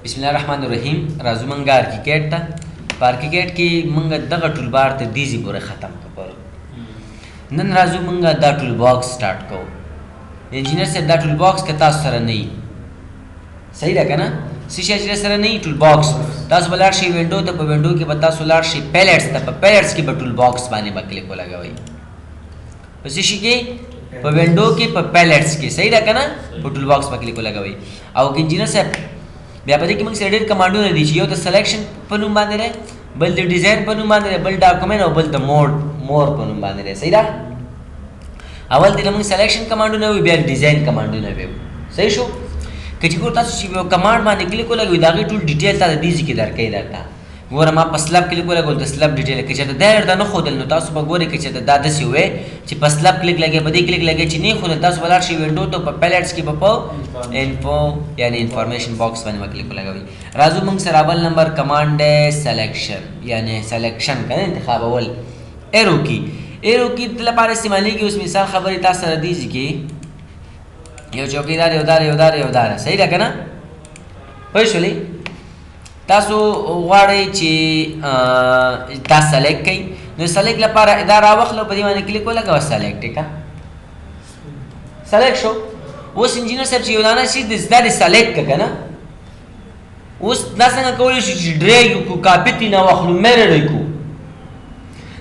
بسم الله الرحمن الرحیم. راځو مونږ ارکیکیټ ته. په ارکیکیټ کې مونږ دغه ټول بار ته دیزی پورې ختم کړو. نن راځو مونږ دا ټول باکس سٹارټ کوو. انجینر صاحب دا ټول باکس که تاسو سره نه وي صحیح ده که نه؟ څه شی چې سره نه وي ټول باکس تاسو به لاړ شئ وینډو ته. په وینډو کې به تاسو لاړ شئ پیلټس ته. په پیلټس کې به ټول باکس باندې به کلیک ولګوئ. په څه شي کې؟ په وینډو کې په پیلټس کې. صحیح ده که نه؟ په ټول باکس به کلیک ولګوئ. او که انجینر صاحب بیا په دې کې موږ سره ډېر کمانډونه دي چې یو د سلیکشن په نوم باندې دی، بل د ډیزاین په نوم باندې دی، بل ډاکومنټ او بل د مور په نوم باندې دی. صحیح ده؟ اول دې موږ سلیکشن کمانډونه وي، بیا ډیزاین کمانډونه وي. صحیح شو؟ که چې ګور تاسو چې یو کمانډ باندې کلیک ولګوئ د هغې ټول ډیټیل تا د دې ځای کې درکوي درته. ګوره ما په سلب کلیک ولګول د سلب ډیټیل که چېرته دا درته نه ښودل نو تاسو به ګورئ که چېرته دا داسې وی چې په سلب کلیک لګوئ په دې کلیک لګوئ چې نه یې ښودل تاسو به لاړ شئ وینډو ته. په پیلټس کې به په انفو یعنې انفارمیشن باکس باندې به کلیک ولګوئ. راځو موږ سره اول نمبر کمانډ دی سلیکشن یعنې سلیکشن که نه انتخابول. ایرو کی ایرو کی د لپاره استعمالیږي. اوس مثال خبرې تاسو سره دې ځای کې یو چوکیدار یو دار صحیح ده که نه؟ پوه شولې؟ تاسو غواړئ چې دا سلیکټ کړئ نو سلیکټ لپاره دا راوخلو په دې باندې کلیک ولګوه سلیکټ یې کړه. سلیکټ شو. اوس انجینر صاحب چې یو دانه شي دا دې سلیکټ کړه که نه؟ اوس دا څنګه کولی شو چې ډریګ وکړو کاپي ترېنه واخلو میرر یې کړو.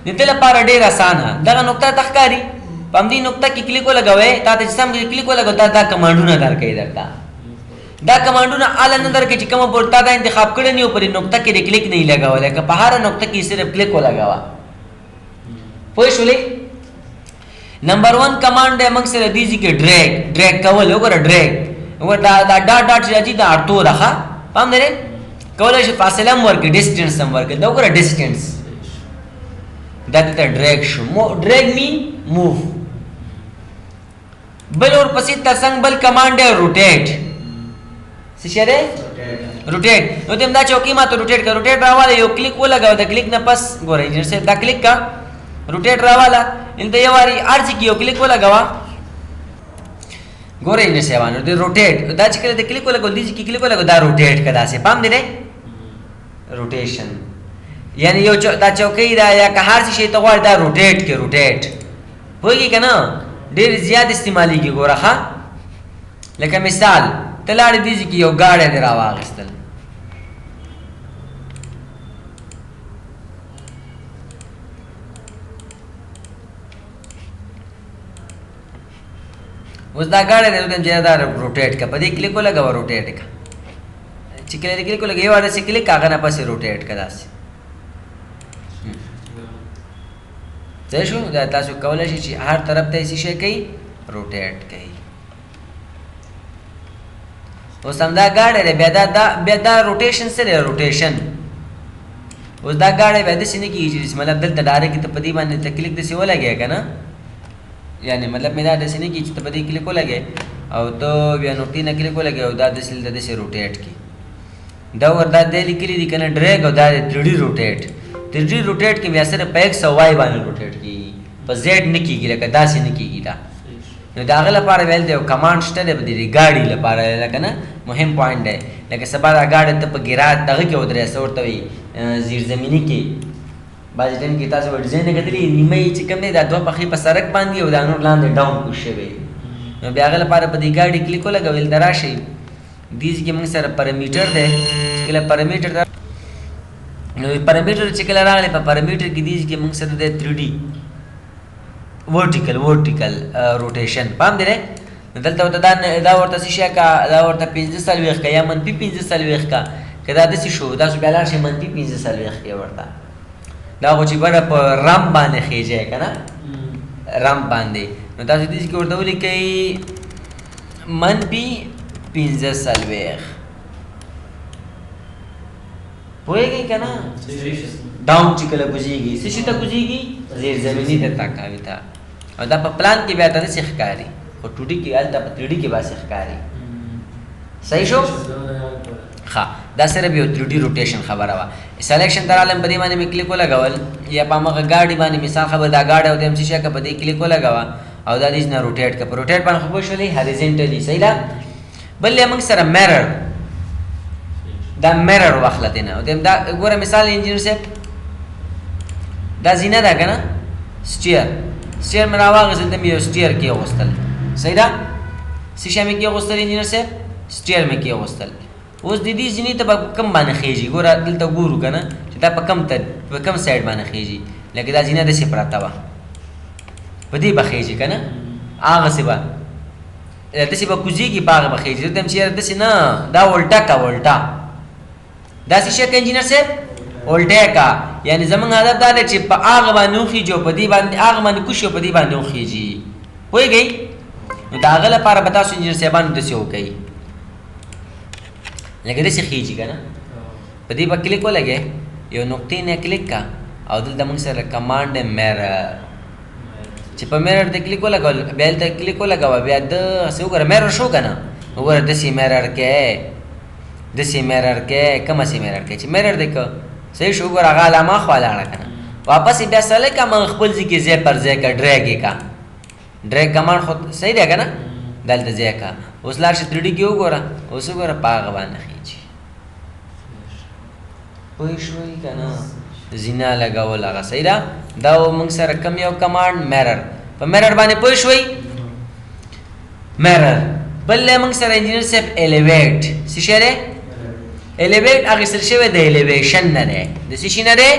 د دې لپاره ډېر اسانه دغه نقطه ته ښکاري په همدې نقطه کې کلیک ولګوئ. تا ته چې سم کلیک ولګوه دا کمانډونه درکوي درته. دا کمانډونه اله نه درکوي چې کومه پورې تا دا انتخاب کړی نه وي په دې نقطه کې د کلیک نه یې لګولی که په هره نقطه کې صرف کلیک ولګوه. پوه شولې؟ نمبر 1 کمانډ دی موږ سره دې ځای کې ډریګ کول. وګوره ډریګ وګوره دا ډاټ چې راځي دا اړتو ده ښه پام دی کولی شي فاصله هم ورکړي ډسټنس هم ورکړي. دا وګوره ډسټنس دا دلته ډریګ شو. ډریګ مین موو. بل ورپسې ترڅنګ بل کمانډ دی روټیټ. څه شی دی؟ روټیټ. نو ته دا چوکۍ ما ته روټیټ کړه. روټیټ راواله یو کلیک ولګوه. د کلیک نه پس ګوره انجینر صاحب دا کلیک کا روټیټ راواله دلته یو واري هر ځای کې یو کلیک ولګوه. ګوره انجینر صاحبانو د روټیټ دا چې کله د کلیک ولګول دې ځای کې کلیک ولګوه دا روټیټ کړه داسې پام دی روټیشن یعنی یو دا چوکۍ دا یا که هر څه شی ته غواړې دا روټیټ کې روټیټ پوهېږي که نه ډېر زیات استعمالیږي. ګوره ښه لکه مثال ته لاړې دې ځای کې یو ګاډی دې راواخیستل اوس دا ګاډی دی وته چې دا روټیټ کړه په دې کلیک ولګوه روټیټ کړه. چې کله دې کلیک ولګوه یو داسې کلیک هغه نه پسې روټیټ کړه داسې. ځای شو دا تاسو کولی شئ چې هر طرف ته یې څه شی کوي روټیټ کوي. اوس همدا ګاډی دی بیا دا روټیشن څه دی روټیشن. اوس دا ګاډی بیا داسې نه کېږي چې مطلب دلته ډایرکټ ته په دې باندې ته کلیک داسې ولګوې که نه یعنې مطلب مې دا داسې نه کېږي چې ته په دې کلیک ولګوې او ته بیا نقطې نه کلیک ولګوې او دا داسې دلته داسې روټیټ کړي. دا دا دی لیکلي دي که نه ډریګ او دا دی 3D روټیټ. 3D روټیټ کې بیا صرف په 100 باندې روټیټ کېږي په زیډ نه کېږي لکه داسې نه کېږي دا. نو د هغه لپاره ویل دی یو کمانډ شته دی د دې ګاډي لپاره لکه نه مهم پوینټ دی. لکه سبا دا ګاډی ته په ګراج دغه کې ودرې څه ورته وایي زیرزمیني کې بعضې ټایم کې تاسو به ډیزاین کتلي نیمه یې چې کوم دی دا دوه پښې په سړک باندې او دا نور لاندې ډاون کوز شوی. نو بیا هغه لپاره په دې ګاډي کلیک ولګوئ دلته راشئ دې ځای کې موږ سره پرامیټر دی چې کله پرامیټر نو پرامیټر چې کله راغلی په پرامیټر کې دې ځای کې موږ سره دی 3D ورټیکل روټیشن پام دی دلته ورته دا ورته څه شی کا دا ورته 45 کا یا منفي 45 کا که دا داسې شو تاسو بیا لاړ شئ منفي 45 کې ورته دا خو چې بره په رم باندې خېږی که نه رم باندې نو تاسو دې کې ورته ولیکئ منفي 45 پوهېږئ که نه ډاون چې کله کوزېږي څه شي ته کوزېږي زیرزمیني ته تاکاوي ته او دا په پلان کې بیا ته داسې ښکاري خو 2D کې هلته په 3D کې باسې ښکاري. صحیح شو؟ ښه دا صرف یو 3D روټیشن خبره وه. سلیکشن ته رالم په دې باندې مې کلیک ولګول یا په همغه ګاډي باندې مثال خبر دا ګاډی او ته څه شی که په دې کلیک ولګوه او دا دې نه روټیټ کړه په روټیټ باندې خو پوه شولې هریزنټلي صحیح ده. بل یې موږ سره میرر دا میرر واخله دینه او دا ګوره مثال انجینر صاحب دا زینه ده کنه سټیر مې راواغېستل ته مې یو سټیر کېغوستل صحیح ده څه شی مې کېغوستل انجینر صاحب سټیر مې کېغوستل اوس د دې زینې ته به کم باندې خیږي ګوره دلته ګورو که نه چې دا په کم سایډ باندې خیږي لکه دا زینه داسې پرته وه په دې به خیږي که نه هغسې به داسې به کوزېږي په هغه به خیږي زه ته یم چې یاره داسې نه دا الټه که الټه داسې شی که انجینر صاحب الټه که یعنې زموږ هدف دا دی چې په هغه باندې وخیږي او په دې باندې هغه باندې کوشي او په دې باندې وخیږي پوهېږئ نو د هغه لپاره به تاسو انجینر صاحبانو داسې وکئ لکه داسې خیږي که نه په دې به کلیک ولګې یو نقطې نه کلیک که او دلته موږ سره کمانډ میرر چې په میرر ته کلیک ولګول بیا دلته کلیک ولګوه بیا داسې وګوره میرر شو که نه وګوره داسې میرر کې داسې میرر کې کومسې میرر کې چې میرر دی که صحیح شو وګوره هغه علامه خوا لاړه که نه واپس یې بیا سلی که مغه خپل ځای کې ځای پر ځای که ډریګ یې که ډریګ کمانډ خو صحیح دی که نه دلته ځای که اوس لاړ شي 3D کې وګوره اوس وګوره په هغه باندې خیږي پوه شوئ که نه زینه لګول هغه صحیح ده دا موږ سره کم یو کمانډ میرر په میرر باندې پوه شوئ میرر بل موږ سره انجینر صاحب الیویټ څه شی دی الیویټ اخیستل شوی د الیویشن نه دی د څه شي نه دی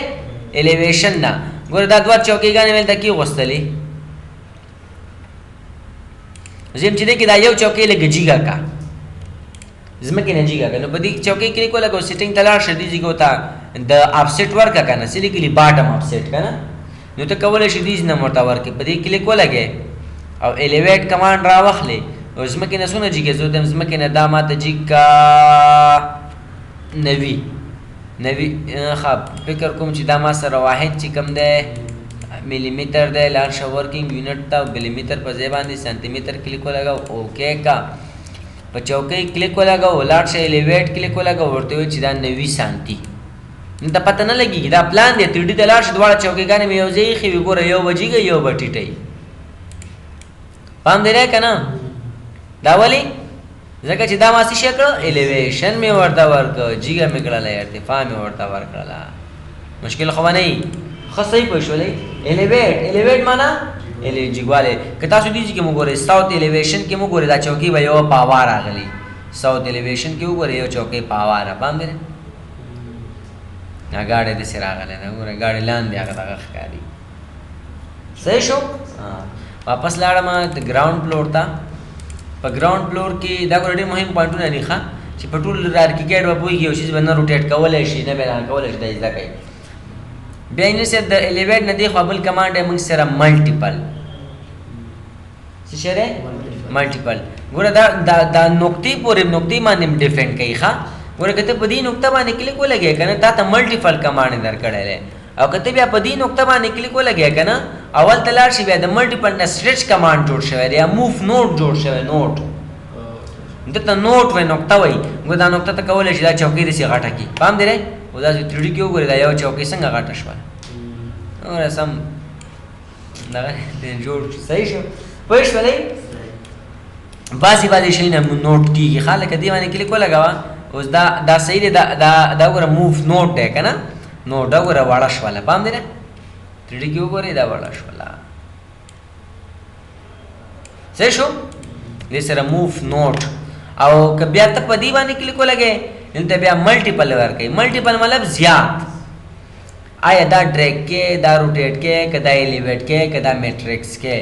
الیویشن نه ګوره دا دوه چوکیګانې مې دلته کېغوستلې زه یم چې دی کې دا یو چوکۍ لږه جیګه که ځمکې نه جیګه که نو په دې چوکۍ کلیک ولګوه سیټینګ ته لاړ شه دې جیګو ته د آفسیټ ورکړه که نه څه لیکلي باټم آفسیټ که نه نو ته کولی شي دې نه ورته ورکړې په دې کلیک ولګې او الیویټ کمانډ راواخلې او ځمکې نه څونه جیګې زه ته ځمکې نه دا ماته جیګ که 90 ښه فکر کوم چې دا ما سره واحد چې کوم دی ملي میټر دی لاړ شه ورکینګ یونټ ته ملي میټر په ځای باندې سانتي میټر کلیک ولګوه اوکې که په چوکۍ کلیک ولګوه لاړ شه الیویټ کلیک ولګوه ورته ووایي چې دا 90 سانتي نو ته پته نه لګېږي دا پلان دی 3D ته لاړ شه دواړه چوکۍ مې یو ځای ایښې وي ګوره یو به جیږه یو به ټیټئ پام دی دی که نه دا ولې ځکه چې دا ما څه شی کړه الیویشن مې ورته ورکړه جیګه مې کړله ارتفاع مې ورته ورکړله مشکل خو به نه وي ښه صحیح پوه شولئ الیویټ معنا جیګوالی که تاسو دې کې وګورئ ساوت الیویشن کې وګورئ دا چوکۍ به یوه په هوا راغلي ساوت الیویشن کې وګورئ یو چوکۍ په هوا را پام دی ګاډی داسې راغلی ده وګوره ګاډی لاندې هغه دغه ښکاري صحیح شو واپس لاړم د ګراوند فلور ته په ګراوند فلور کې دا ګوره ډېر مهم پوینټونه دي ښه چې په ټول ارکیټیکټ به پوهېږي یو شیز به نه روټیټ کولی شي نه به یې کولی شي دا زده کوي بیا یې صرف د الیویټ نه دی خوا بل کمانډ یې موږ سره ملټیپل څه شی دی ملټیپل ګوره دا نقطې پورې نقطې باندې ډیفینډ کوي ښه ګوره که ته په دې نقطه باندې کلیک ولګې که نه تا ته ملټیپل کمانډ یې درکړی دی او که ته بیا په دې نقطه باندې کلیک ولګې که نه اول ته لاړ شي بیا د ملټیپل نه سټریچ کمانډ جوړ شوی دی یا موف نوټ جوړ شوی نوټ دلته نوټ وایي نقطه وایي ګوره دا نقطه ته کولی شي دا چوکۍ داسې غټه کړي پام دی دی او داسې 3D کې وګورئ دا یو چوکۍ څنګه غټه شوه وګوره سم دغه جوړ صحیح شو پوه شولئ بعضې شیونه نوټ کېږي ښه لکه دې باندې کلیک ولګوه اوس دا صحیح دی دا وګوره موف نوټ دی که نه نوټ دا وګوره وړه شوله پام دی نه 3D کې وګورئ دا وړه شوله صحیح شو دې سره موف نوټ او که بیا ته په دې باندې کلیک ولګې دلته بیا ملټیپل ورکوي ملټیپل مطلب زیات آیا دا ډریګ کې دا روټیټ کې که دا الیویټ کې که دا میټرکس کې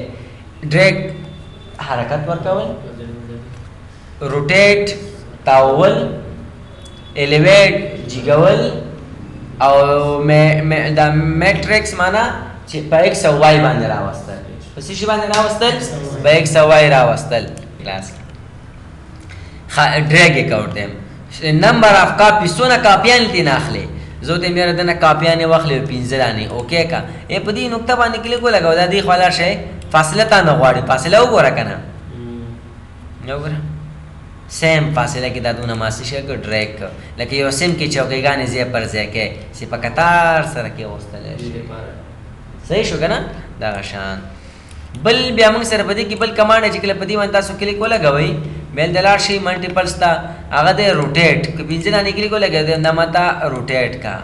ډریګ حرکت ورکول روټیټ تاول الیویټ جیګول او دا میټرکس معنا چې په ایکس او وای باندې راوستل په څه شي باندې راوستل په ایکس او وای راوستل کلاس ډریګ یې کوټ دیم نمبر اف کاپی څونه کاپیان دې نه اخلي زه ته مې دنه کاپیانې واخلې 15 دانې اوکې کا ای په دې نقطه باندې کلیک ولګاو دا دې خلا شي فاصله تا نه غواړي فاصله وګوره کنه وګوره سیم فاصله کې دا دونه ماسي شي کو ډریګ لکه یو سیم کې چوکیګانې ځای پر ځای کې چې په قطار سره کې وستل شي صحیح شو کنه دا شان بل بیا موږ سره په دې کې بل کمانډ چې کله په دې باندې تاسو کلیک ولګوي بیل دلار شي ملټیپلز ته هغه د روټیټ که پنځه دانې کلیک ولګوې دا ماته روټیټ کا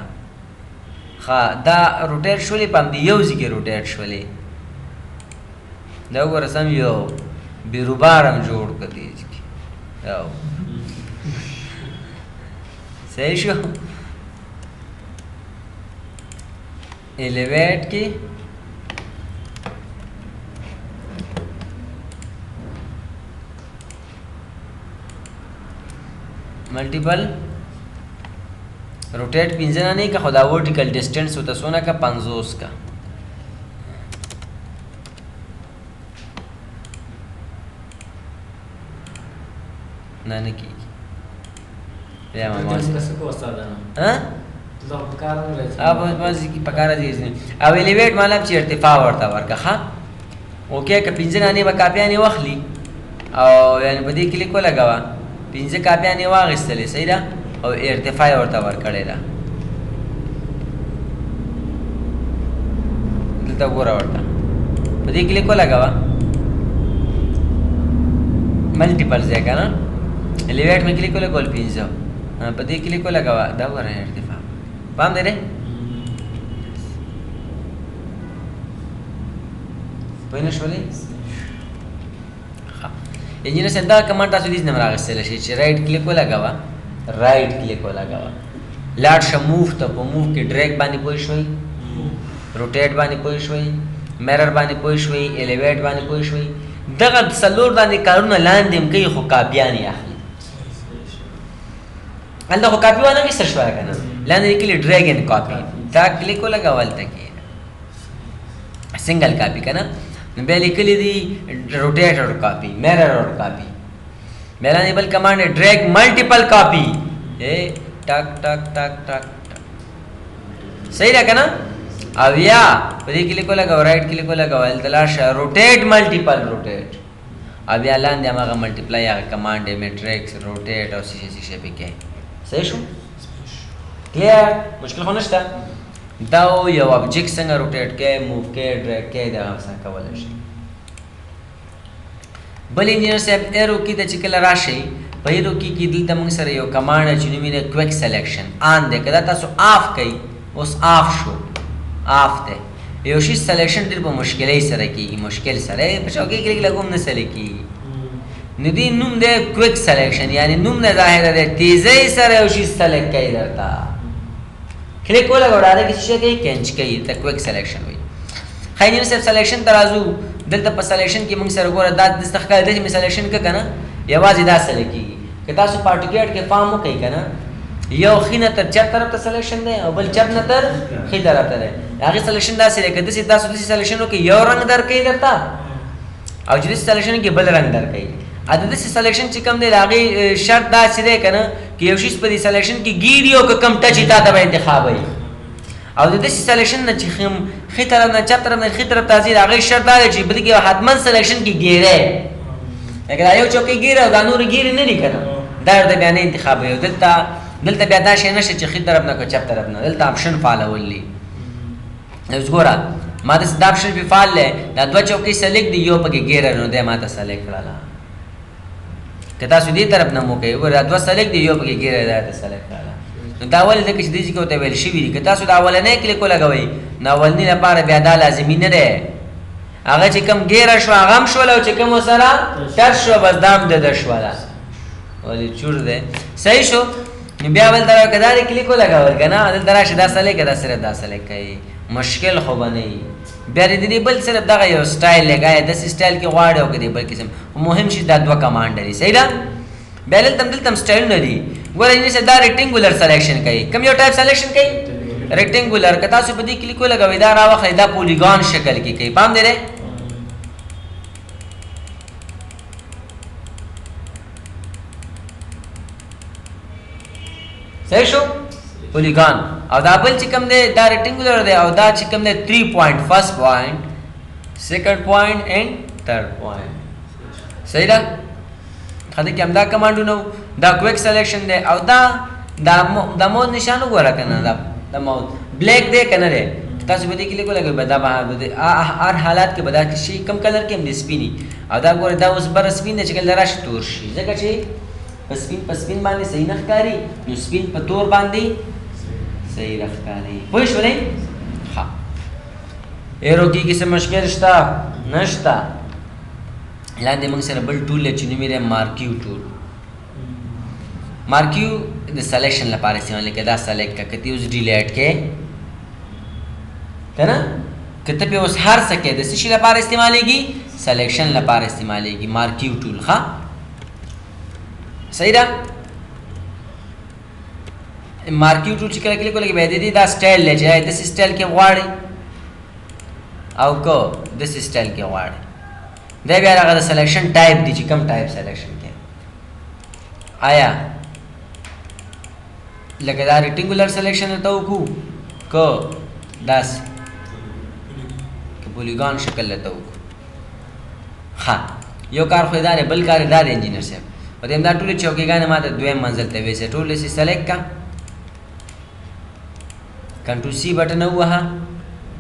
ښه دا روټیټ شولې په همدې یو ځای کې روټیټ شولې دا وګوره سم یو بیروبار هم جوړ کړ دې کې یو صحیح شو الیویټ کې multiple rotate पिंजना नहीं का खुदा वर्टिकल डिस्टेंस होता सोना का 50 का नाने की या मामा हाँ अब बस की पकारा दी इसने अब एलिवेट मालूम चाहिए इर्तिफा वर्ता वर्का हाँ ओके का पिंजना नहीं बकापिया नहीं वखली और यानी बदी क्लिक को लगावा پنځه کاپیانې واغېستلې صحیح ده او ارتفاع یې ورته ورکړې ده دلته ګوره ورته په دې کلیک ولګوه ملټیپل ځای که نه الیویټ مې کلیک ولګول پنځه په دې کلیک ولګوه دا ګوره ارتفاع پام دی دی پوه نه شولې انجینر صاحب دا کمانډ تاسو دې نه راغستل شي چې رائټ کلیک ولګاوه رائټ کلیک ولګاوه لاړ شه موو ته په موو کې ډریګ باندې پوه شوئ روټیټ باندې پوه شوئ میرر باندې پوه شوئ الیویټ باندې پوه شوئ دغه څلور باندې کارونه لاندې هم کوي خو کاپیانې اخلي هلته خو کاپي وانه اخیستل شوی که نه لاندې لیکلي ډریګ اینډ کاپي دا کلیک ولګاوه هلته کې سنګل کاپي که نه بیا لیکلی دی روټیټ اور کاپی میرر اور کاپی میرا نیبل کمانڈ ہے ڈریگ ملٹیپل کاپی ٹک ٹک ٹک ٹک صحیح رکھا نا اب یا پدی کلیک کو لگاو رائٹ کلیک کو لگاو التلاشا روٹیٹ ملٹیپل روٹیٹ اب یا لان دیا ماغا ملٹیپلائی آگا کمانڈ ہے میٹرکس روٹیٹ اور سیشے پی کے صحیح شو کلیر مشکل خونشتا داو یو ابجیکٹ څنګه روټیټ کې موو کې ډریګ کې دا څنګه کولای شي بل انجینر صاحب ایرو کې د چکل راشي په ایرو کې دلته موږ سره یو کمانډ چې نوم یې کویک سلیکشن آن دی کدا تاسو آف کړئ اوس آف شو آف دی یو شی سلیکشن ډېر په مشکلۍ سره کېږي مشکل سره په چوکۍ کلیک لګوم نه سلی کېږي نو دې نوم دی کویک سلیکشن یعنی نوم نه ظاهره دی تیزۍ سره یو شی سلیکټ کوي درته کلیک ولګوه ډایرکټ څه کوي کینچ کوي ته کویک سلیکشن وایي ښه انجینر صاحب سلیکشن ته راځو دلته په سلیکشن کې موږ سره ګوره دا داسې ښکاري دی چې مې سلیکشن کړه که نه یوازې دا سلیکټ کېږي که تاسو پارټیکیټ کې پام وکړئ که نه یو ښي نه تر چپ طرف ته سلیکشن دی او بل چپ نه تر ښي طرف ته دی هغې سلیکشن داسې دی که داسې تاسو داسې سلیکشن وکړئ یو رنګ درکوي درته او چې داسې سلیکشن کې بل رنګ درکوي ا د داسې سلیکشن چې کوم دی د هغې شرط داسې دی که نه که یو شي په دې سلیکشن کې ګیري او که کم ټچ یې تا ته به انتخابوي او د داسې سلیکشن نه چې ښي طرف نه چپ طرف نه ښي طرف ته ځي د هغې شرط دا دی چې په دې کې حتما سلیکشن کې ګیری لکه دا یو چوکۍ ګیري او دا نورې ګیرې نه دي که نه دا ورته بیا نه انتخابوي او دلته بیا دا شی نشته چې ښي طرف نه که چپ طرف نه دلته آپشن فالول دي اوس ګوره ما داسې دا آپشن پې فال دی دا دوه چوکۍ سلیکټ دي یو پکې ګیره نو دی ما ته سلیکټ کړله که تاسو دې طرف نه مو کوئ ګوره دا دوه سلیکټ دي یو پکې ګیره دی ته سلیکټ کړله نو دا ولې ځکه چې دې ځای کې ورته ویل شوي دي که تاسو د اولنی کلیک ولګوئ نو اولني لپاره بیا دا لازمي نه دی هغه چې کوم ګیره شوه هغه هم شوله او چې کوم ورسره ټچ شوه بس دا هم د ده شوله ولې چور دی صحیح شو نو بیا بل طرف که دا دې کلیک ولګول که نه دلته راشي دا سلیک که دا صرف دا سلیک کوي مشکل خو به نه وي بیا د دې بل صرف دغه یو سټایل لګایې داسې سټایل کې غواړې او که دې بل قسم مهم شي دا دوه کمانډ لري صحیح ده بیا دلته هم سټایلونه دي ګوره انجینر دا ریکټینګولر سلیکشن کوي کوم یو ټایپ سلیکشن کوي ریکټینګولر که تاسو په دې کلیک ولګوئ دا راواخلئ دا پولیګان شکل کې کوي پام دی دی صحیح شو پولیګان او دا بل چې کوم دی دا ریکټینګولر دی او دا چې کوم دی 3 پوینټ فرست پوینټ سیکنډ پوینټ اینډ تھرډ پوینټ صحیح ده خدای کې همدا کمانډونه دا کویک سلیکشن دی او دا ماوس نشان وګوره که نه دا ماوس بلیک دی که نه دی تاسو به دې کې لیکو لګوي دا به هر حالات کې به دا شي کم کلر کې هم دي سپینی او دا ګوره دا اوس بره سپین دی چې کله راشي تور شي ځکه چې په سپین باندې صحیح نه ښکاري نو سپین په تور باندې صحیح نه ښکاري پوه شولې ښه ایرو کې څه مشکل شته نشته لاندې موږ سره بل ټول چې نوم یې مارکیو ټول مارکیو د سلیکشن لپاره استعمال کړي دا سلیکټ کا کتی اوس ډیلیټ کې کنه کته په اوس هر څه کې د څه شي لپاره استعمالېږي سلیکشن لپاره استعمالېږي مارکیو ټول ښه صحیح ده مارکیو ټول چې کله کلیک ولګي به دې دا سټایل لږه د سټایل کې غواړي او کو د سټایل کې غواړي دا بیا هغه د سلیکشن ټایپ دی چې کوم ټایپ سلیکشن کې آیا لکه دا ریکټنګولر سلیکشن ته وکړو کو داس که پولیګان شکل ته وکړو ها یو کار خو دا بل کار دا دی انجینر صاحب په دې دا ټول چوکیګانې ما ته دویم منزل ته وېسه ټول سي سلیکټ کا کنټرول سی بٹن وها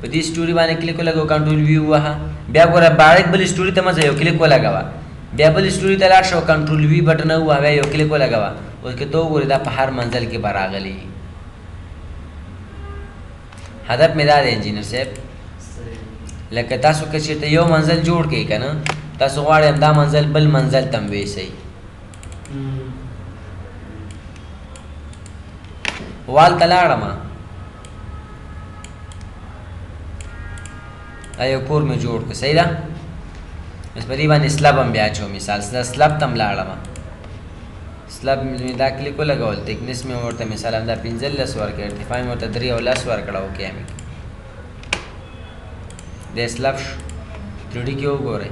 په دې سټوري باندې کلیک لګاو کنټرول وی وها بیا ګوره باندې بل سټوري ته مزه یو کلیک لګاوا بیا بل سټوري ته لاړ شو کنټرول وی بٹن وها بیا یو کلیک لګاوا اوس کې تو ګوره دا په هر منزل کې براغلي هدف مې دا دی انجینر صاحب لکه تاسو که چېرته یو منزل جوړ کړئ که نه تاسو غواړئ دا منزل بل منزل ته هم ویسئ وال ته لاړم یو کور مې جوړ کړ صحیح ده بس په دې باندې سلب هم بیا اچو مثال سلب ته هم لاړم سلب مې دا کلیک ولګول تکنس مې ورته مثال همدا 15 ورکړ ارتفاع مې ورته 3 او 10 ورکړه اوکې مې د سلب 3D کې وګورئ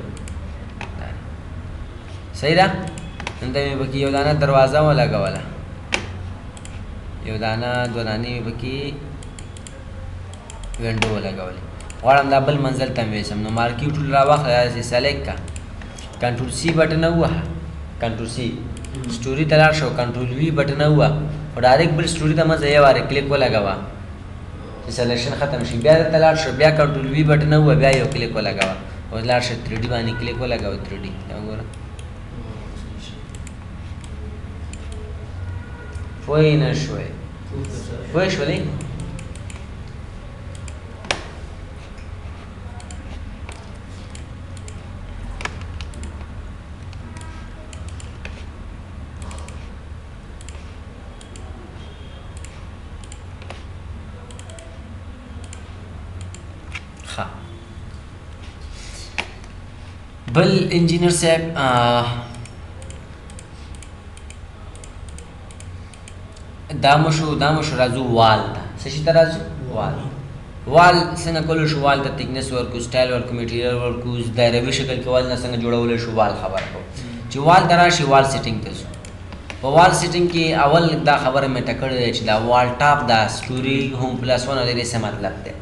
صحیح ده نن ته مې پکې یو دانه دروازه ولګوله یو دانه دوه دانې مې پکې وینډو ولګولې غواړم دا بل منزل ته ویسم نو مارکیو ټول راواخله داسې سلیکټ کا کنټرول سی بټن ووهه کنټرول سی سټوري ته لاړ شو کنټرول وی بټن ووهه خو ډایرکټ بل سټوري ته مزه یې واره کلیک ولګوه چې سلیکشن ختم شي بیا ته لاړ شو بیا کنټرول وی بټن ووهه بیا یو کلیک ولګوه اوس لاړ شو 3D باندې کلیک ولګوه 3D وګوره پوه نه شوې پوه شولې بل انجینر صاحب دا مشو راځو وال ته څه شي ته راځو وال څنګه کولای شو وال ته تکنس ورکو سټایل ورکو میټیریل ورکو دایروي شکل کې وال نه څنګه جوړولای شو وال خبر کو چې وال دراشي وال سیټینګ ته په وال سیټینګ کې اول دا خبره مې ټکړې چې دا وال ټاپ دا سټوري هوم پلس 1 د دې څه مطلب دی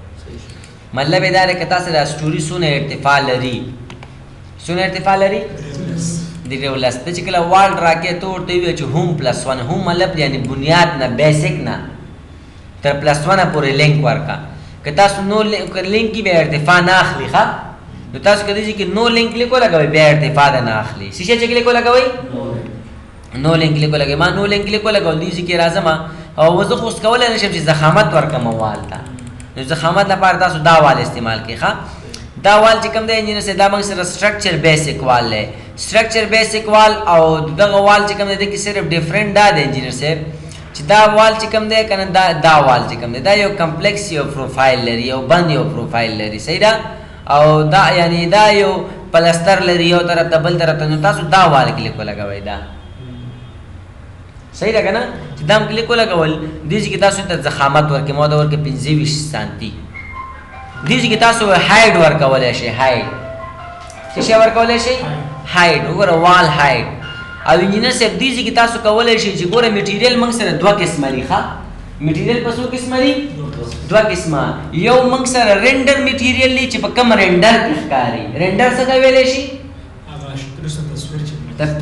مطلب دا دی که تاسو دا سټوري سونه ارتفاع لري سونه ارتفاع لري دیگه ولست چې کله وال راکې ته ورته وی چې هوم پلس 1 هوم مطلب یعنی بنیاد نه بیسیک نه تر پلس 1 پورې لینک ورکا که تاسو نو لینک کې به ارتفاع نه اخلي ښه نو تاسو کله چې نو لینک لیکو لګوي به ارتفاع نه اخلي شیشه چې لیکو لګوي نو لینک لیکو لګوي ما نو لینک لیکو لګول دي چې راځم او وزه خو کولای نشم چې زخامت ورکم وال ته نو زخامت لپاره تاسو دا وال استعمال کړئ ښه دا وال چې کوم دی انجینر سے دا موږ سره سټرکچر بیسیک وال له سټرکچر بیسیک وال او دغه وال چې کوم دی کې صرف ډیفرنٹ دا دی انجینر سے چې دا وال چې کوم دی کنه دا وال چې کوم دی دا یو کمپلیکس یو پروفایل لري یو بند یو پروفایل لري صحیح ده او دا یعنی دا یو پلستر لري یو طرف ته بل طرف ته نو تاسو دا وال کلیک لګوي دا صحیح ده کنه چې دا کلیک لګول دي چې تاسو ته ضخامت ورکې مو دا ورکې 25 سانتي دي چې تاسو هایټ ورکولای شي هایټ څه ورکولای شي هایټ وګوره وال هایټ او انجینر صاحب دي چې تاسو کولای شي چې ګوره میټیریل موږ سره دوه قسمه لري ښه میټیریل په څو قسمه لري دوه قسمه یو موږ سره رینډر میټیریل لري چې په کوم رینډر کې ښکاري رینډر څه ته ویلې شي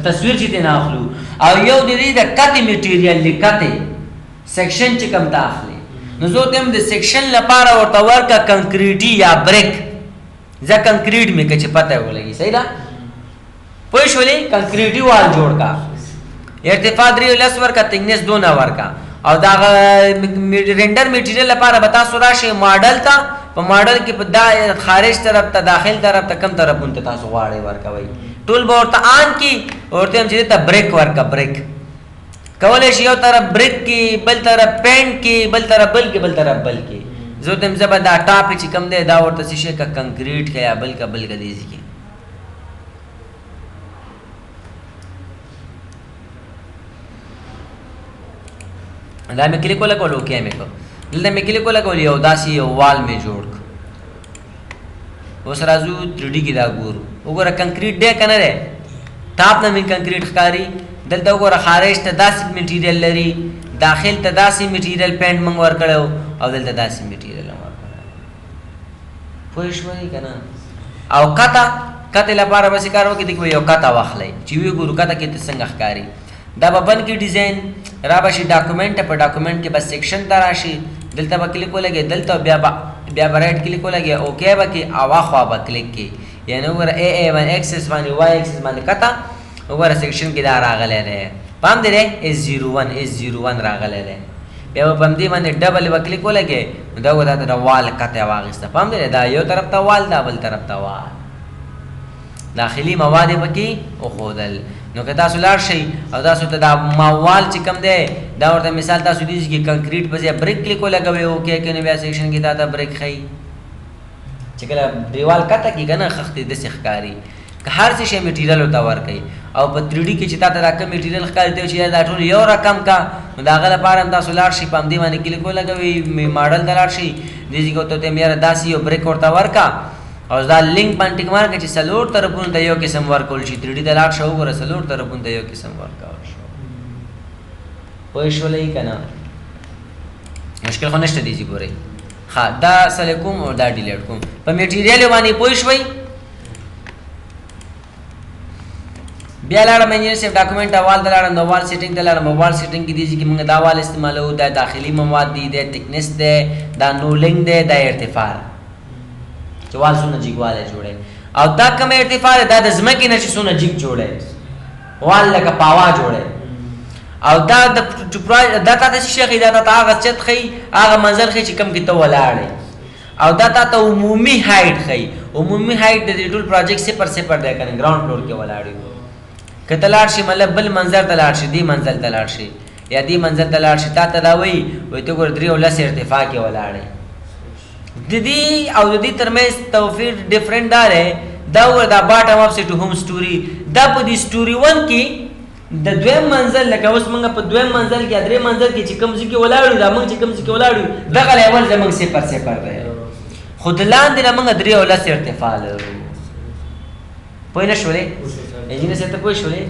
تصویر چې نه اخلو او یو د دې د کټ میټیریل لیکته سیکشن چې کوم ته اخلي نو زه ته هم د سیکشن لپاره ورته ورکه کنکریټي یا بریک زه کنکریټ مې که چې پته ولګي صحیح ده پوه شولې کنکریټي وال جوړ کا ارتفاع 3 ورکا تکنس 2 ورکا او دا رینډر میټیریل لپاره به تاسو راشئ ماډل ته په ماډل کې په دا خارج طرف ته داخل طرف ته کم طرفونو ته تاسو غواړئ ورکوئ ټول به ورته آن کی ورته هم چې ته بریک ورکا بریک کولی شي یو طرف بریک کی بل طرف پینټ کی بل طرف بل کی بل طرف بل کی زه ته هم زبر دا ټاپ چې کم دی دا ورته څه شي کا کنکریټ کا یا بل کا دیزي کی دا مې کلیک ولا کولو کې مې کو دلته مې کلیک ولا کول یو داسې یو وال مې جوړ اوس راځو 3D کې دا ګورو وګوره کنکریټ دی کنه دی ټاپ نه مې کنکریټ ښکاری دلته وګوره خارج ته داسې میټیریل لري داخل ته داسې میټیریل پینټ موږ ورکړو او دلته داسې میټیریل ورکړو پوه شوئ کنه او کته لپاره بس کار وکړي چې یو کته واخلئ چې وی ګورو کته کې څنګه ښکاری دا به بن کې ډیزاین را بشي ډاکومنټ په ډاکومنټ کې بس سیکشن ته راشي دلته به کلیک ولګي دلته بیا به رائټ کلیک ولګي اوکې به کې اوا خوا به کلیک کې یعنی وګوره A1 ایکسس باندې Y ایکسس باندې کته وګوره سیکشن کې دا راغلی دی پام دی S01 راغلی دی بیا به پم دې باندې ډبل به کلیک ولګي دا ودا د وال کته واغسته پام دی دا یو طرف ته وال دا بل طرف ته وال داخلي مواد پکې او خودل نو که تاسو لاړ شئ او تاسو ته دا موال چې کم دی دا ورته مثال تاسو دیږي کې کنکریټ په ځای بریک کلیک ولګوئ اوکې کنه بیا سیکشن کې دا بریک ښیي چې کله دیوال کته کې کنه خښتې داسې ښکاري که هر څه شی میټیریل ورته ورکوي او په 3D کې چې تا ته دا کوم میټیریل ښکاري دی چې دا ټول یو رقم کا نو د هغه لپاره هم تاسو لاړ شئ په همدې باندې کلیک ولګوئ ماډل ته لاړ شئ دیږي کې ورته یاره داسې یو بریک ورته ورکا او دا لینک باندې ټیک مارک چې سلور طرفونو ته یو قسم ورکول شي 3D د لاړ شو وګوره سلور طرفونو ته یو قسم ورکول شو پوه شولئ کنه مشکل خو نشته دی ګورئ ها دا سلیکټ کوم او دا ډیلیټ کوم په میټیریل باندې پوه شوئ بیا لاړم انجینر صاحب ډاکومنټ اول د لاړم د وال سیټینګ د لاړم وال سیټینګ کې دیږي چې موږ دا وال استعمالو دا داخلي مواد دي د تکنس ده دا نولینګ ده د ارتفاع وال سونه جګواله جوړه او دا کوم ارتفاع دا د زمکې نه چې سونه جګ جوړه وال لکه پاوا جوړه او دا د دا تاسو شي دا هغه چت خي هغه منظر خي چې کم کې ته ولاړې او دا ته عمومي هایټ خي عمومي هایټ د ټول پروجیکټ 0 دی کنه ګراوند فلور کې ولاړې کته لاړ شي مطلب بل منظر ته لاړ شي دی منظر ته لاړ شي یا دی منظر ته لاړ شي تا ته دا وای ته ګور 3 او لس ارتفاع کې ولاړې د دې او د دې ترمنځ توفیر ډیفرنٹ داره دا ور دا باټم اپ سټ هوم سټوري دا په دې سټوري 1 کې د دویم منزل لکه اوس موږ په دویم منزل کې درې منزل کې چې کوم ځکه ولاړو دا موږ چې کوم ځکه ولاړو دغه لیول زموږ 0 دی خود لاندې موږ درې او لس ارتفاع لرو پوه نه شولې انجینر څه ته پوه شولې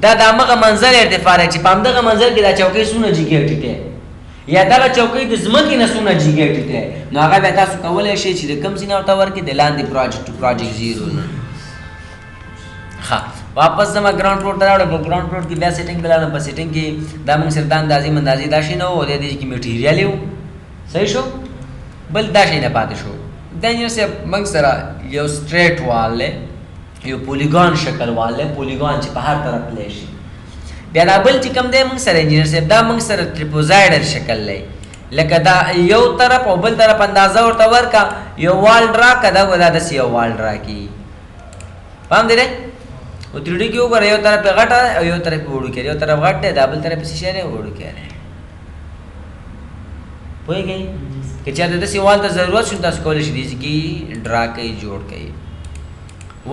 دا د هغه منزل ارتفاع چې په همدغه منزل کې دا چوکۍ سونه جګیټي یا دا چوکۍ د زمکې نه سونه جګیټي نو هغه به تاسو کولای شئ چې د کم ځای او تور کې د لاندې پروجیکټ 0 نه ها واپس زما ګراوند فلور ته راوړم په ګراوند فلور کې بیا سیټینګ بلانه په سیټینګ کې دا موږ سره د اندازې مندازې دا شي نه و د دې کې میټیریال یو صحیح شو بل دا شي نه پاتې شو دا یې سه موږ سره یو سټریټ وال له یو پولیګون شکل وال له پولیګون چې په هر طرف لې شي بیا دا بل چې کوم دی موږ سره انجینر صاحب دا موږ سره ټریپوزایډر شکل لې لکه دا یو طرف او بل طرف اندازه ورته ورکا یو وال ډرا کدا ودا د یو وال ډرا کی پام دی او 3D کې وګوره یو طرف غټه او یو طرف وړو کې یو طرف غټه دا بل طرف څه شری وړو کې نه پوهیږئ که چا د سیوال ته ضرورت شون تاسو کولای شئ چې ډرا کوي جوړ کوي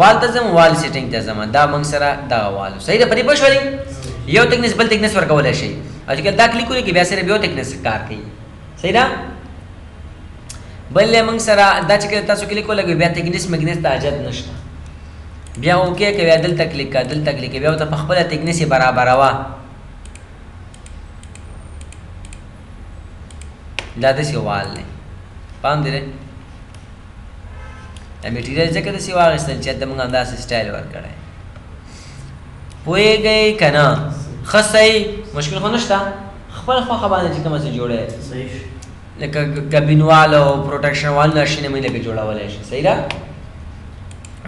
وال ته زم وال سیټینګ ته زم دا موږ سره دا وال صحیح ده پرې پښولې یو ټیکنس بل ټیکنس ورکولای شي اځکه دا کلیک کوي کې بیا سره یو ټیکنس کار کوي صحیح ده بل موږ سره دا چې تاسو کلیک ولګوي بیا ټیکنس مګنس ته اجازه نشته بیا اوکې کوي دلته کلیک کا دلته کلیک بیا ته په خپل ټیکنس برابر وا دا د سیوال نه پام دی دا میټیریال ځکه د سیوا غستل چې د موږ انداز سټایل ورکړای پوهیږئ کنه خصای مشکل خو نشته خپل خو باندې چې کوم څه جوړه لکه کابین او پروټیکشن وال نشینه مې لکه جوړولای شي. صحیح ده.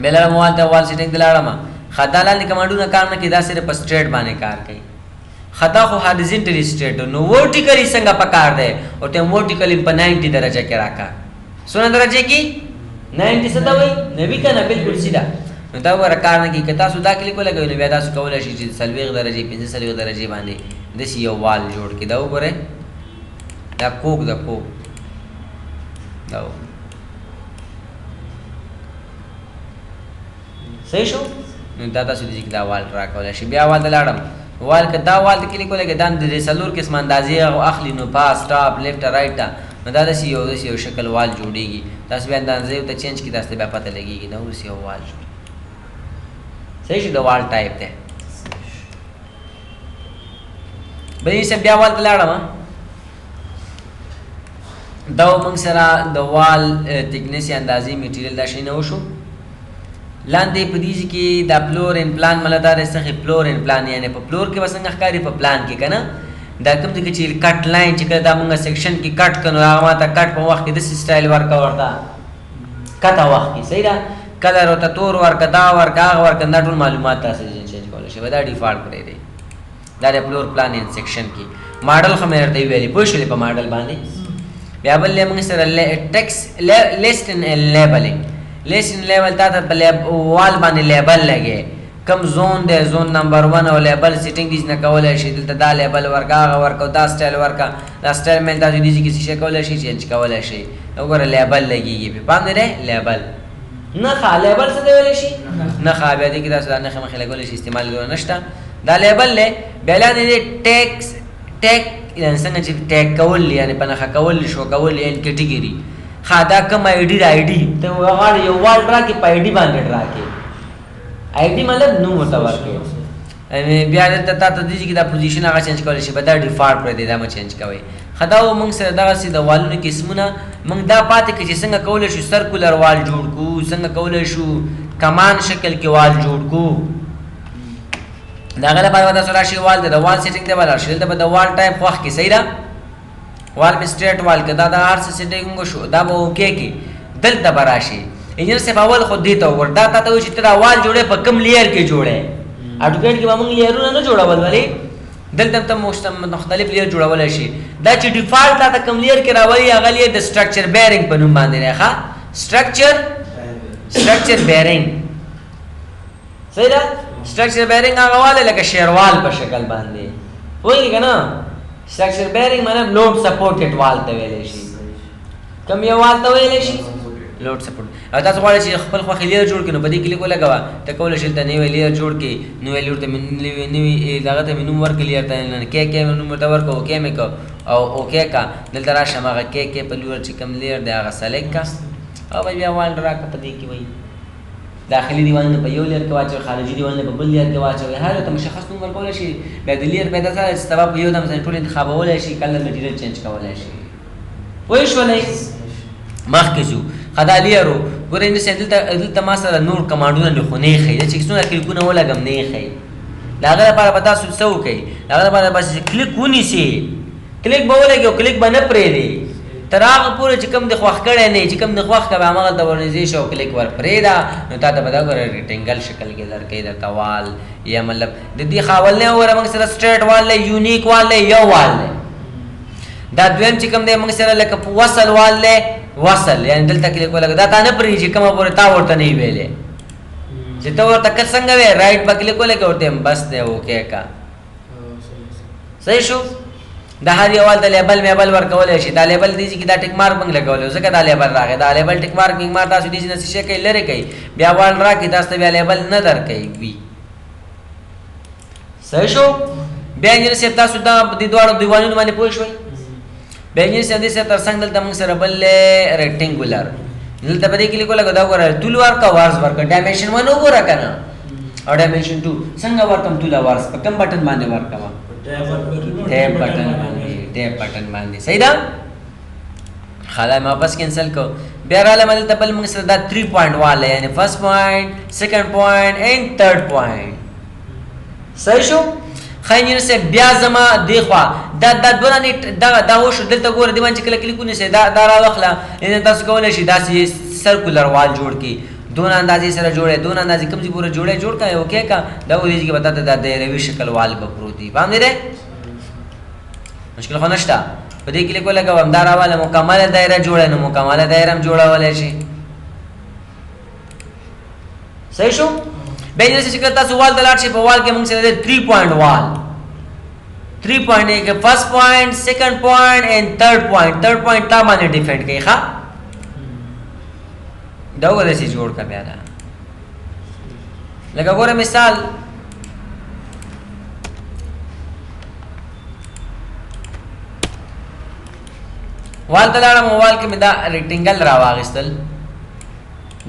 بل موال ته وال سیټینګ دلاړم خطا لاندې کمانډونه کار نه کوي، دا صرف په سټریټ باندې کار کوي. خطا خو هاريزونټلی سټریټ نو ورټیکلی څنګه پکار دی او ته ورټیکلی په 90 درجه کې راکا. سونه درجه کې 90 څه دا وای 90 کنه بالکل سیده. نو دا ور کار نه کوي. کتا سودا کلیک ولګوي نو بیا تاسو کولای شئ چې 40 درجه 45 درجه باندې د سی یو وال جوړ کړئ. دا وګوره دا کوک دا صحیح شو. نو دا تاسو دې کې دا وال راکولای شي. بیا وال لاړم وال که دا وال کې لیکل کې دان د سلور قسم اندازې او اخلي نو پاس ټاپ لیفت رائټ نو دا د یو شکل وال جوړیږي. تاسو بیا اندازې ته چینج کی تاسو بیا پته لګیږي نو سی یو وال جوړ. صحیح شو. د وال ټایپ ته به یې بیا وال لاړم دا موږ سره د وال تکنس اندازې میټیریال دا شي نه وشو. لاندې په دې کې د فلور ان پلان ملدار څخه فلور ان پلان یعنی په فلور کې وسنګ ښکاری په پلان کې کنه دا کوم دغه چې کټ لاین چې کدا موږ سیکشن کې کټ کنو هغه ماته کټ په وخت کې د سټایل ورکا ورته کټه وخت کې صحیح ده. کلر او تور ورکا دا ورکا هغه ورکا دا ټول معلومات تاسو چینج کولای شئ. دا ډیفالت کړی دی دا د فلور پلان ان سیکشن کې ماډل خو مې ورته ویلي پوه شئ په ماډل باندې. بیا بل موږ سره ټیکس لیست ان لیبلینګ لیسن لیبل تا ته په وال باندې لیبل لګي کم زون دی زون نمبر 1 او لیبل سیټینګ دې نه کولای شي. دلته دا لیبل ورکا ورکا دا سټایل ورکا دا سټایل مې تاسو دې کې څه کولای شي چینج کولای شي. وګوره لیبل لګيږي په باندې دی لیبل نه ښه لیبل څه دی ویل شي نه ښه بیا دې کې تاسو نه مخې لګول شي استعمال کول نشته. دا لیبل له بیا نه ټیکس ټیک یعنی څنګه چې ټیک کول یعنی پنه کول شو کول یعنی کټګری خادا کم آئی ڈی آئی ڈی ته هغه یو وال راکې په آئی ډي باندې راکې آئی ډي مطلب نو متور کې بیا د تا ته دي چې دا پوزیشن هغه چینج کول شي به دا ډیفالت پر دی دا م چینج کوي. خدا و موږ سره دغه سي د والونو قسمونه موږ دا پاتې کې چې څنګه کول شو سرکولر وال جوړ کو څنګه کول شو کمان شکل کې وال جوړ کو. دا غلا په ودا سره شي وال د وال سیټینګ دی ولا شي د وال ټایپ وخت کې صحیح ده. وال په سټریټ وال کې دا د هر څه سیټینګ شو دا به اوکې کې دلته براشي. انجینر صاحب اول خو دې ته ور دا ته چې تر وال جوړه په کم لیر کې جوړه اډوکیټ کې موږ لیرونه نه جوړول ولې دلته ته مختلف لیر جوړول شي. دا چې ډیفالت ته کم لیر کې راوړي هغه لیر د سټرکچر بیرینګ په نوم باندې راخه سټرکچر بیرینګ صحیح ده. سټرکچر بیرینګ هغه واله لکه شیروال په شکل باندې وایي کنه. سټرکچر بیرینګ مطلب لوډ سپورټډ وال ته ویل شي. کوم یو وال ته ویل شي لوډ سپورټ. او تاسو غواړئ چې خپل خو لیر جوړ کړئ نو په دې کې لیکو لګوا ته کول شي ته نوې لیر جوړ کړئ نو لیر ته نوې دغه ته نوم ورکړئ لیر ته نه کې نوم ورته ورکو اوکې مې کو او اوکې کا دلته راشه ماغه کې په لور چې کوم لیر دی هغه سلیکټ کا او بیا وال راکړه په دې کې وایي داخلي دیوال په یو لیر کې واچو خارجي دیوال په بل لیر کې واچو هر ته مشخص نوم ورکول شي. بیا د لیر پیدا سره سبب یو دم ټول انتخابول شي کله میټیریال چینج کولای شي. وای شو نه مخکې شو خدای لیرو ګورې نه دلته ما سره نور کمانډونه نه خو نه خي چې څونه کلیکونه ولګم نه خي. دا هغه لپاره به تاسو څه وکړئ دا هغه لپاره بس کلیک ونیسئ کلیک به ولګي او کلیک به نه پرېږدئ تر هغه پورې چې کوم د خوښ کړی نه چې کوم د خوښ کوه هماغلته ورنږدې شه او کلیک ور پرېږده نو تا ته به دا ګوره ریکټینګل شکل کې درکوي درته وال یا مطلب د دې خاول نه وګوره موږ سره سټریټ وال دی یونیک وال دی یو وال دی. دا دویم چې کوم دی موږ سره لکه وصل وال دی وصل یعنی دلته کلیک ولګه دا تا نه پرېږدي چې کومه پورې تا ورته نه ویلې چې ته ورته که څنګه وې رایټ به کلیک ولګې ورته بس دی اوکې کا صحیح شو. د هر یو ول د لیبل میبل ورکول شي. دا لیبل دي چې دا ټیک مارک موږ لګول ځکه دا لیبل راغی دا لیبل ټیک مارک موږ ما تاسو دې نه څه کوي لری کوي بیا وال راکې تاسو بیا لیبل نه درکې وی صحیح شو. بیا انجینر صاحب تاسو دا د دوړو دیوالونو باندې پوه شوي. بیا انجینر صاحب دې سره ترڅنګ دلته موږ سره بل ریکټینګولر دلته په دې کې لیکل دا وګوره ټول ورکا وارز ورکا ډایمنشن 1 وګوره کنه او ډایمنشن 2 څنګه ورکم ټول وارز په کوم بٹن باندې ورکما ټیپ بٹن باندې صحیح ده. خلا ما واپس کینسل کو بیا را لمل ته بل موږ سره دا 3 پوینټ واله یعنی فرست پوینټ سیکنډ پوینټ اینڈ تھرد پوینټ صحیح شو. خاینر سے بیا زما دی خوا دا دورانی دا وشو دلته ګوره دی باندې کله کلیکونه سي دا را واخله ان تاسو کولای شي داسې سرکولر وال جوړ کی دون اندازې سره جوړه دون اندازې کمزې پورې جوړ کا اوکے کا دا ودی چې بتاته دا دایروي شکل وال به پروتي باندې ده مشکل خو نشته په دې کلیک ولګوم دا راواله مکمل دایره جوړه نو مکمل دایره هم جوړولای شي صحیح شو بین سے شکل تاسو وال دلار شي په وال کې موږ سره 3 پوینټ وال 3 پوینټ کې فرست پوینټ سیکنډ پوینټ اینڈ تھرڈ پوینټ تا باندې ډیفینډ کوي ښا دا وګورئ چې جوړ کا بیا دا لکه ګوره مثال وال دلار موبایل کې مې دا ریکټنګل راواغستل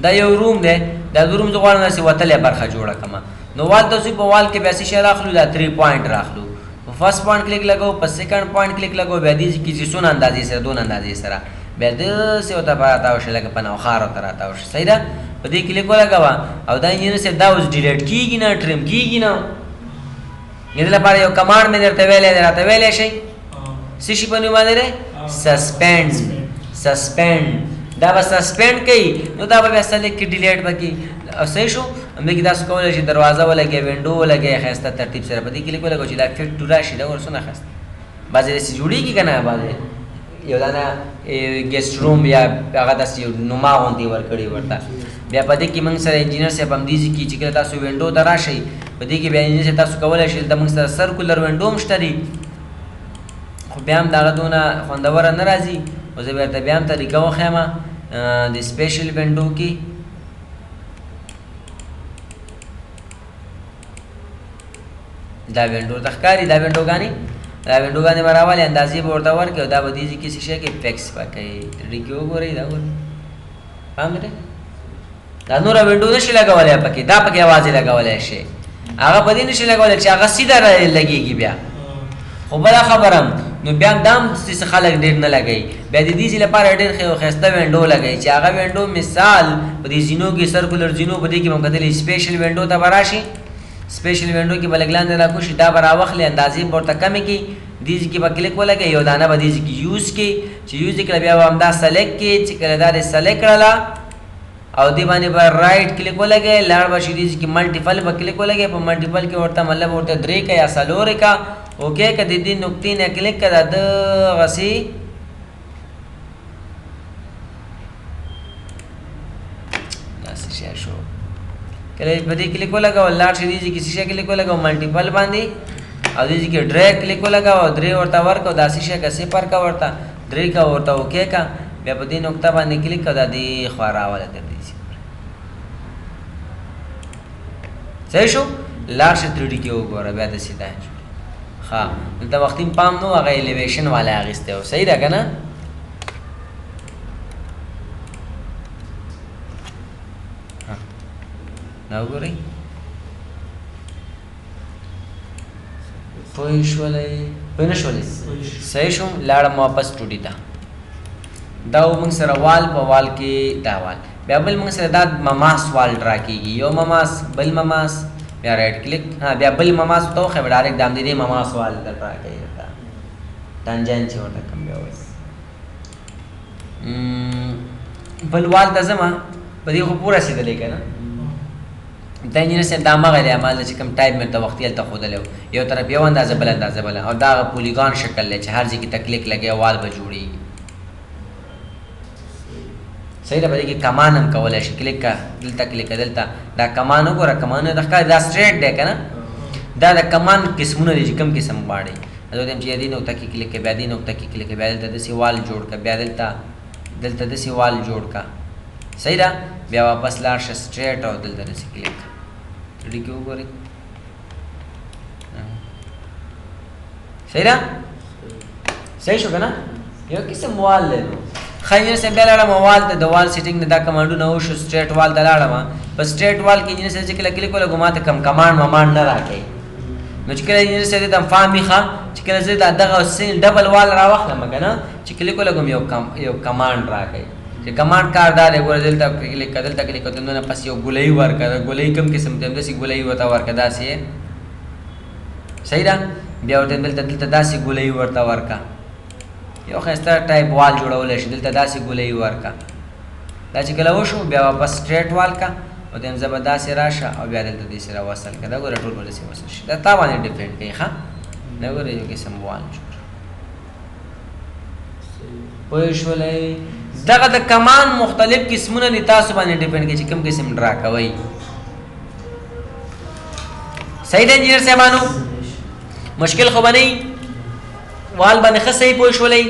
دا یو روم دی دا روم زه غواړم چې وتلې برخه جوړه کما نو وال تاسو په وال کې بیاسي شی راخلو دا 3 پوینټ راخلو په فرست پوینټ کلیک لګاو په سیکنډ پوینټ کلیک لګاو بیا دې کې څونه اندازې سره دون اندازې سره بیا دې څه وته پاتاو شي لکه په نو خار تر اتاو شي صحیح ده په دې کلیک ولګاوه او دا انجینر سے دا اوس ډیلیټ کیږي نه ټریم کیږي نه دې لپاره یو کمانډ مې درته ویلې شي څه شي په نوم باندې سسپند دا به سسپند کوي نو دا به سلیکټ ډیلیټ وکي او صحیح شو همدې کې تاسو کولای شئ دروازه ولګي وینډو ولګي خاصه ترتیب سره په دې کې لیکل کوي چې لا فټ ټورا شي دا ورسونه خاصه بعضې سي جوړیږي کنه بعضې یو دا ګیسټ روم یا هغه داسې یو نما غوندې ورکړي ورته بیا په دې کې موږ سره انجینر صاحب هم دي چې کله تاسو وینډو ته راشئ په دې کې بیا انجینر تاسو کولای شئ د موږ سره سرکولر وینډو هم شته دي خو بیا هم دغه دونه خوندوره نه راځي او زه بیرته بیا هم طریقه وښیم د سپیشل وینډو کې دا وینډو ته ښکاري دا وینډوګانې به راولي اندازې به ورته ورکړي او دا به دې کې څه شی کې فکس به کوي ټري کې وګورئ دا ګورئ پام لرئ دا نوره وینډو نشي لګولی پکې دا پکې یوازې لګولی شي هغه په دې نشي لګولی چې هغه سیده لګېږي بیا خو بله خبره نو بیا هم دا هم څه خلک ډېر نه لګوي بیا د دې لپاره ډېر ښایسته وینډو لګوي چې هغه وینډو مثال په دې زینو کې سرکولر زینو په دې کې به کتلی سپیشل وینډو ته به راشي سپیشل وینډو کې به لږ لاندې راکوشي دا به راواخلي اندازې به ورته کمې کړي دې ځای کې به کلیک ولګوي یو دانه به دې ځای کې یوز کړي چې یوز یې کړه بیا به همدا سلیکټ کړي چې کله دا دې سلیکټ کړله او دې باندې به رایټ کلیک ولګوي لاړ به شي دې ځای کې ملټیپل به کلیک ولګوي په ملټیپل کې ورته مطلب ورته 3 کا یا 4 کا اوکے که د دې نقطې نه کلیک کړه دغسې داسې شی شو کله په دې کلیک ولګوه لاړ شي دې ځای کې څه شی کلیک ولګوه ملټیپل باندې او دې ځای کې ډریګ کلیک ولګوه 3 ورته ورکړه داسې شی که 0 کا ورته 3 کا ورته اوکے کا بیا په دې نقطه باندې کلیک کړه دا دې خوا راوله تر دې صحیح شو لاړ شي 3D کې وګوره بیا داسې دا ها دلته وختي پام نو هغه الیویشن والا اغسته او صحیح ده کنه نو ګورئ پوه شولې صحیح شو لاړم واپس ټوډي ته دا موږ سره وال په وال کې دا وال بیا بل موږ سره دا مماس وال ډرا کېږي یو مماس بل مماس بیا رائټ کلیک ها بیا بل مماس ته خو ډایرکټ دام دې مماس وال ډرا کوي دا ټانجنټ ورته کوم بیا وایي بل وال د زما په دې خو پورا سیده لیکنه دا انجینر صاحب دا مغه دی عمل چې کوم ټایپ مې ته وختي ته خودلو یو طرف یو اندازه بل او دا پولیګان شکل لري چې هر ځای کې تکلیک لګي وال به جوړي صحیح ده په دې کې کمان هم کولای شي کلیک کا دلته کلیک دلته دا کمان وګوره کمان د ښکار دا سټریټ دی کنه دا د کمان قسمونه دي چې کوم قسم غواړي زه دې چې دې نقطه کې کلیک بیا دې نقطه کې کلیک بیا دلته د سیوال جوړ کا بیا دلته د سیوال جوړ کا صحیح ده بیا واپس لاړ شه سټریټ او دلته د کلیک دې کې وګورئ صحیح ده صحیح شو کنه یو قسم وال له خاینه سے بیا لاړم وال ته د وال سیټینګ نه دا کمانډونه او شو سټریټ وال ته لاړم په سټریټ وال کې انجینر سره چې کلیک ولا ګماته کم کمانډ نه راکې نو چې کله انجینر سره د فهمي ښه چې کله زه دغه سیل ډبل وال راوخلم کنه چې کلیک ولا ګم یو کمانډ راکې چې کمانډ کاردار یو دلته کلیک دلته کلیک نو پس یو ګولۍ ورکړه ګولۍ کم قسم ته داسې ګولۍ وتا ورکړه داسې صحیح ده. بیا ورته دلته داسې ګولۍ ورته ورکا، یو ښایسته ټایپ وال جوړولی شي، دلته داسې ګولۍ ورکا. دا چې کله وشو بیا واپس سټریټ وال کا، او ته زه به داسې راشه او بیا دلته داسې راوصل کړه. دا ګوره ټول به داسې وصل شي. دا تا باندې ډیپینډ کوي. ښه دا ګوره یو قسم وال جوړ پوه شولئ. دغه د کمان مختلف قسمونه دي، تاسو باندې ډیپینډ کوي چې کوم قسم ډرا کوئ. صحیح ده انجینر صاحبانو؟ مشکل خو به نه وي، وال باندې ښه صحیح پوه شولئ.